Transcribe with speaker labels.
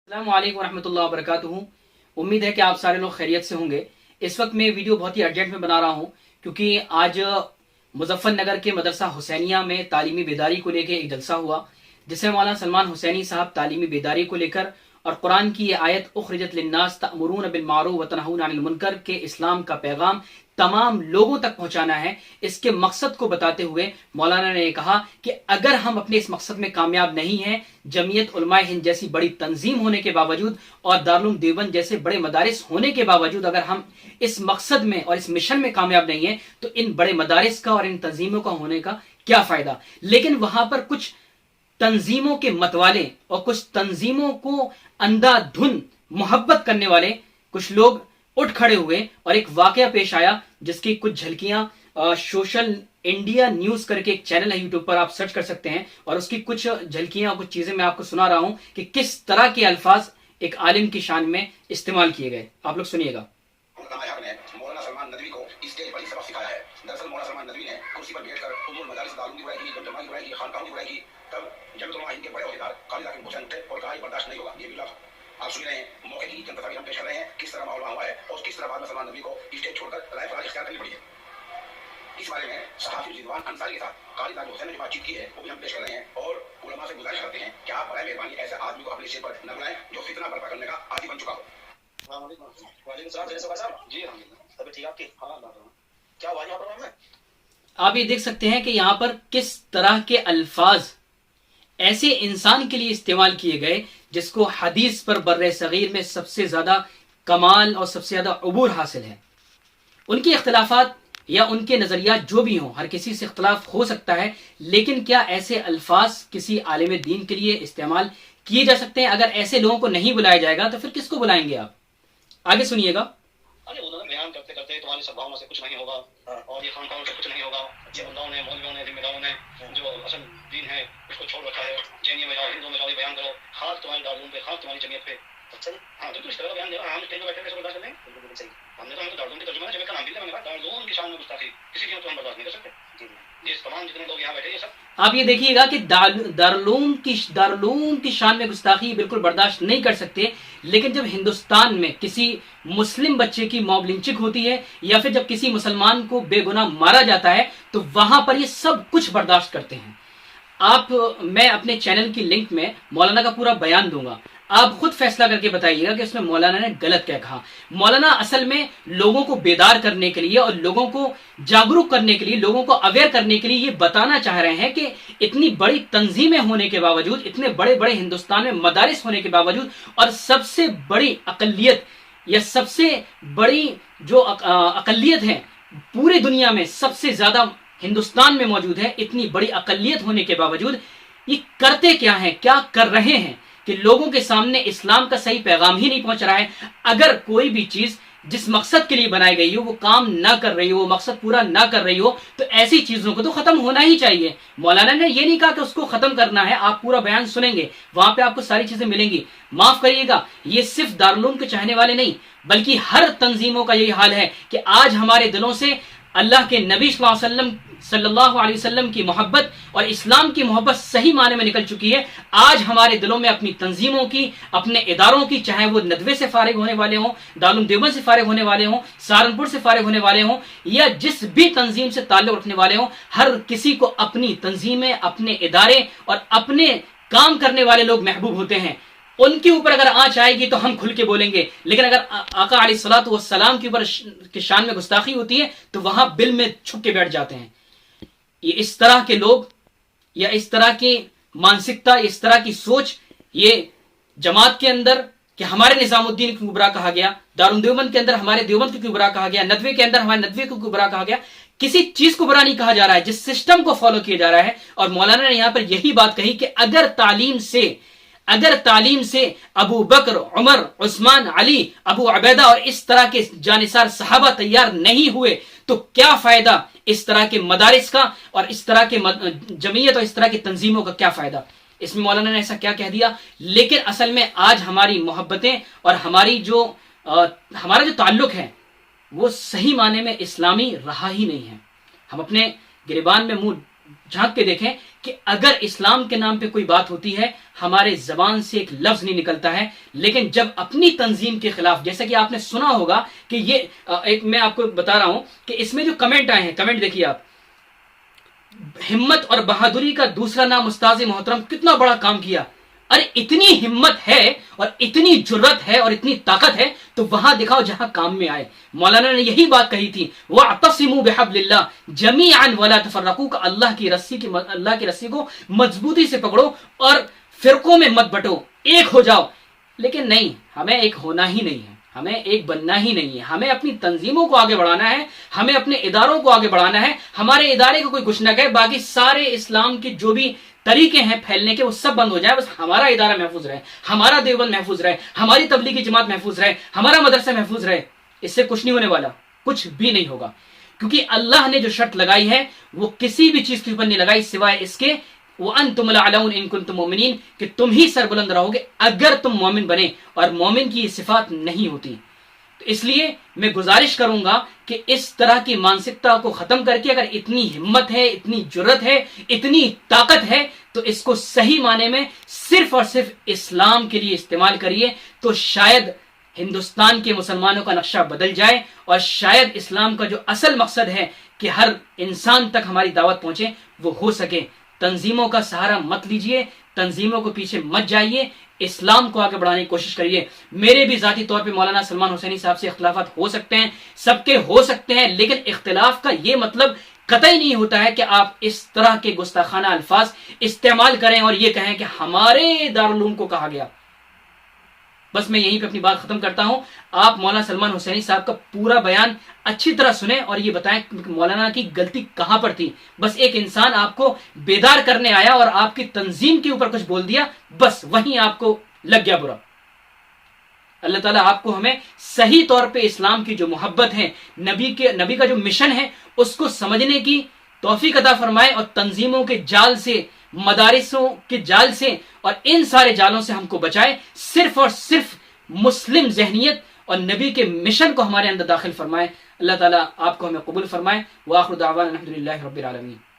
Speaker 1: अस्सलाम वालेकुम रहमत ला वबरकातुहू। उम्मीद है कि आप सारे लोग खैरियत से होंगे। इस वक्त मैं वीडियो बहुत ही अर्जेंट में बना रहा हूँ क्योंकि आज मुजफ्फरनगर के मदरसा हुसैनिया में तालीमी बेदारी को लेकर एक जलसा हुआ, जिसमें मौलाना सलमान हुसैनी साहब तालीमी बेदारी को लेकर और कुरान की ये आयत उखरिजत लिन्नास तअमुरून बिल मारूफ व तनहून अनिल मुनकर के इस्लाम का पैगाम तमाम लोगों तक पहुंचाना है, इसके मकसद को बताते हुए मौलाना ने कहा कि अगर हम अपने इस मकसद में कामयाब नहीं हैं, जमीयत उलमाए हिंद जैसी बड़ी तंजीम होने के बावजूद और दारुल उलूम देवबंद जैसे बड़े मदारिस होने के बावजूद अगर हम इस मकसद में और इस मिशन में कामयाब नहीं है तो इन बड़े मदारिस का और इन तंजीमों का होने का क्या फायदा। लेकिन वहां पर कुछ तंजीमों के मतवाले और कुछ तंजीमों को अंधाधुन मोहब्बत करने वाले कुछ लोग उठ खड़े हुए और एक वाकया पेश आया जिसकी कुछ झलकियां सोशल इंडिया न्यूज करके एक चैनल है यूट्यूब पर, आप सर्च कर सकते हैं, और उसकी कुछ झलकियां कुछ चीजें मैं आपको सुना रहा हूं कि किस तरह के अल्फाज एक आलिम की शान में इस्तेमाल किए गए। आप लोग सुनिएगा।
Speaker 2: मौलाना सलमान नदवी को स्टेज पर सबक सिखाया है। दरअसल मौलाना सलमान नदवी ने कुर्सी पर बैठकर उम्मुल मदारिस दारुल की बुराई की, जमात की बुराई की, खानकाहों की बुराई की। तब जब तुम इनके बड़े औहदेदार काली लाके पूछा उठे और कहा बर्दाश्त नहीं होगा ये बिला। आप सुन रहे हैं मौके की जनता हम पेश कर रहे हैं किस तरह माहौल हुआ है और किस तरह बाद में सलमान नदवी को स्टेज छोड़कर राय फराज इख्तियार करनी पड़ी है। इस बारे में सहाफी रिजवान अंसारी के साथ काली लाके हुसैन ने जो बातचीत की है वो भी हम पेश कर रहे हैं और उलमा से गुजारिश करते हैं कि आप बराए मेहरबानी ऐसे आदमी को अपने स्टेज पर न बुलाएं जो फितना बर्पा करने का आदी बन चुका हो।
Speaker 1: आप ये देख सकते हैं कि यहाँ पर किस तरह के अल्फाज ऐसे इंसान के लिए इस्तेमाल किए गए जिसको हदीस पर बर्रे सगीर में सबसे ज्यादा कमाल और सबसे ज्यादा अबूर हासिल है। उनके इख्तलाफात या उनके नजरियात जो भी हों, हर किसी से इख्तलाफ हो सकता है, लेकिन क्या ऐसे अल्फाज किसी आलिम दीन के लिए इस्तेमाल किए जा सकते हैं? अगर ऐसे लोगों को नहीं बुलाया जाएगा तो फिर किसको बुलाएंगे आप? आगे सुनिएगा।
Speaker 3: अरे उन्होंने बयान करते करते तुम्हारी सद्भावना से कुछ नहीं होगा और ये खानकाहों से कुछ नहीं होगा। ये बंदाओं ने, मौलवियों ने, जिम्मेदारों ने जो असल दीन है उसको छोड़ रखा है। जैनियों में जाओ, हिंदुओं में जाओ, बयान करो, खास तुम्हारी दारुल पे, खास तुम्हारी जमीयत पे। अच्छा हाँ, तो इस तरह का बयान दे रहा है। हम स्टेज पे बैठे कैसे बर्दाश्त करेंगे? बिल्कुल सही। हमने तो दारुल की तर्जुमा जमीयत का नाम भी लिया, मैंने कहा दारुल की शान में गुस्ताखी किसी की तो हम बर्दाश्त नहीं कर सकते। ये तमाम जितने लोग यहाँ बैठे ये सब
Speaker 1: आप ये देखिएगा कि दारुल की शान में गुस्ताखी बिल्कुल बर्दाश्त नहीं कर सकते, लेकिन जब हिंदुस्तान में किसी मुस्लिम बच्चे की मॉब लिंचिंग होती है या फिर जब किसी मुसलमान को बेगुनाह मारा जाता है तो वहां पर ये सब कुछ बर्दाश्त करते हैं। मैं अपने चैनल की लिंक में मौलाना का पूरा बयान दूंगा, आप खुद फैसला करके बताइएगा कि उसमें मौलाना ने गलत क्या कहा। मौलाना असल में लोगों को बेदार करने के लिए और लोगों को जागरूक करने के लिए, लोगों को अवेयर करने के लिए ये बताना चाह रहे हैं कि इतनी बड़ी तंजीमें होने के बावजूद, इतने बड़े बड़े हिंदुस्तान में मदारिस होने के बावजूद और सबसे बड़ी अकलियत या सबसे बड़ी जो अकलियत है पूरी दुनिया में, सबसे ज्यादा हिंदुस्तान में मौजूद है, इतनी बड़ी अकलियत होने के बावजूद ये करते क्या है, क्या कर रहे हैं कि लोगों के सामने इस्लाम का सही पैगाम ही नहीं पहुंच रहा है। अगर कोई भी चीज जिस मकसद के लिए बनाई गई हो वो काम ना कर रही हो, वो मकसद पूरा ना कर रही हो, तो ऐसी चीजों को तो खत्म होना ही चाहिए। मौलाना ने ये नहीं कहा कि उसको खत्म करना है, आप पूरा बयान सुनेंगे, वहां पे आपको सारी चीजें मिलेंगी। माफ करिएगा, ये सिर्फ दारुल उलूम के चाहने वाले नहीं बल्कि हर तंजीमों का यही हाल है कि आज हमारे दिलों से अल्लाह के नबी सल्लल्लाहु अलैहि वसल्लम की मोहब्बत और इस्लाम की मोहब्बत सही माने में निकल चुकी है। आज हमारे दिलों में अपनी तंजीमों की, अपने इदारों की, चाहे वो नदवे से फारिग होने वाले हों, दारुल उलूम देवबंद से फारिग होने वाले हों, सहारनपुर से फारिग होने वाले हों या जिस भी तंजीम से ताल्लुक रखने वाले हों, हर किसी को अपनी तंजीमें, अपने इदारे और अपने काम करने वाले लोग महबूब होते हैं। उनके ऊपर अगर आंच आएगी तो हम खुल के बोलेंगे, लेकिन अगर आका अलैहिस्सलातु वस्सलाम के ऊपर की शान में गुस्ताखी होती है तो वहां बिल में छुप के बैठ जाते हैं। ये इस तरह के लोग या इस तरह की मानसिकता, इस तरह की सोच, ये जमात के अंदर कि हमारे निजामुद्दीन को गुबराह कहा गया, दारुल देवबंद के अंदर हमारे देवबंद को गुबराह कहा गया, नदवे के अंदर हमारे नदवे को गुबराह कहा गया, किसी चीज को बुरा नहीं कहा जा रहा है, जिस सिस्टम को फॉलो किया जा रहा है। और मौलाना ने यहां पर यही बात कही कि अगर तालीम से अबू बकर, उमर, उस्मान, अली, अबू अबैदा और इस तरह के जानिसार सहाबा तैयार नहीं हुए तो क्या फायदा इस तरह के मदारिस का और इस तरह के जमीयत और इस तरह की तंजीमों का क्या फायदा। इसमें मौलाना ने ऐसा क्या कह दिया, लेकिन असल में आज हमारी मोहब्बतें और हमारा जो ताल्लुक है वो सही माने में इस्लामी रहा ही नहीं है। हम अपने गिरबान में मुंह झांक के देखें کہ اگر اسلام کے نام پہ کوئی بات ہوتی ہے ہمارے زبان سے ایک لفظ نہیں نکلتا ہے، لیکن جب اپنی تنظیم کے خلاف، جیسا کہ آپ نے سنا ہوگا کہ یہ ایک میں آپ کو بتا رہا ہوں کہ اس میں جو کمنٹ آئے ہیں، کمنٹ دیکھیے آپ، ہمت اور بہادری کا دوسرا نام استاذ محترم، کتنا بڑا کام کیا. ارے اتنی ہمت ہے اور اتنی جرت ہے اور اتنی طاقت ہے تو وہاں دکھاؤ جہاں کام میں آئے. مولانا نے یہی بات کہی تھی، وَاعْتَصِمُوا بِحَبْلِ اللَّهِ جَمِيعًا وَلَا تَفَرَّقُوا، کہ اللہ کی رسی کو مضبوطی سے پکڑو اور فرقوں میں مت بٹو، ایک ہو جاؤ. لیکن نہیں، ہمیں ایک ہونا ہی نہیں ہے، ہمیں ایک بننا ہی نہیں ہے. ہمیں اپنی تنظیموں کو آگے بڑھانا ہے، ہمیں اپنے اداروں کو آگے بڑھانا ہے. ہمارے ادارے کو کوئی کچھ نہ کہے، باقی سارے اسلام کے جو بھی طریقے ہیں پھیلنے کے وہ سب بند ہو جائے، بس ہمارا ادارہ محفوظ رہے، ہمارا دیوبند محفوظ رہے، ہماری تبلیغی جماعت محفوظ رہے، ہمارا مدرسہ محفوظ رہے. اس سے کچھ نہیں ہونے والا، کچھ بھی نہیں ہوگا. کیونکہ اللہ نے جو شرط لگائی ہے وہ کسی بھی چیز کے اوپر نہیں لگائی سوائے اس کے وَأَنْتُمُ الْأَعْلَوْنَ إِن كُنتُم مُؤْمِنِينَ، کہ تم ہی سربلند رہو گے اگر تم مومن بنے، اور مومن کی یہ صفات نہیں ہوتی. تو اس لیے میں گزارش کروں گا کہ اس طرح کی مانسکتا کو ختم کر کے، اگر اتنی ہمت ہے، اتنی جرت ہے، اتنی طاقت ہے، تو اس کو صحیح معنی میں صرف اور صرف اسلام کے لیے استعمال کریے. تو شاید ہندوستان کے مسلمانوں کا نقشہ بدل جائے، اور شاید اسلام کا جو اصل مقصد ہے کہ ہر انسان تک ہماری دعوت پہنچے وہ ہو سکے. تنظیموں کا سہارا مت لیجئے، تنظیموں کو پیچھے مت جائیے، اسلام کو آگے بڑھانے کی کوشش کریے. میرے بھی ذاتی طور پہ مولانا سلمان حسینی صاحب سے اختلافات ہو سکتے ہیں، سب کے ہو سکتے ہیں، لیکن اختلاف کا یہ مطلب قطعی نہیں ہوتا ہے کہ آپ اس طرح کے گستاخانہ الفاظ استعمال کریں اور یہ کہیں کہ ہمارے دارالعلوم کو کہا گیا. بس میں یہیں پہ اپنی بات ختم کرتا ہوں. آپ مولانا سلمان حسینی صاحب کا پورا بیان اچھی طرح سنیں اور یہ بتائیں کہ مولانا کی غلطی کہاں پر تھی. بس ایک انسان آپ کو بیدار کرنے آیا اور آپ کی تنظیم کے اوپر کچھ بول دیا، بس وہیں آپ کو لگ گیا برا. اللہ تعالیٰ آپ کو ہمیں صحیح طور پہ اسلام کی جو محبت ہے، نبی کا جو مشن ہے، اس کو سمجھنے کی توفیق عطا فرمائے، اور تنظیموں کے جال سے، مدارسوں کے جال سے اور ان سارے جالوں سے ہم کو بچائے. صرف اور صرف مسلم ذہنیت اور نبی کے مشن کو ہمارے اندر داخل فرمائے. اللہ تعالیٰ آپ کو ہمیں قبول فرمائے. وآخر دعوانا الحمدللہ رب العالمین.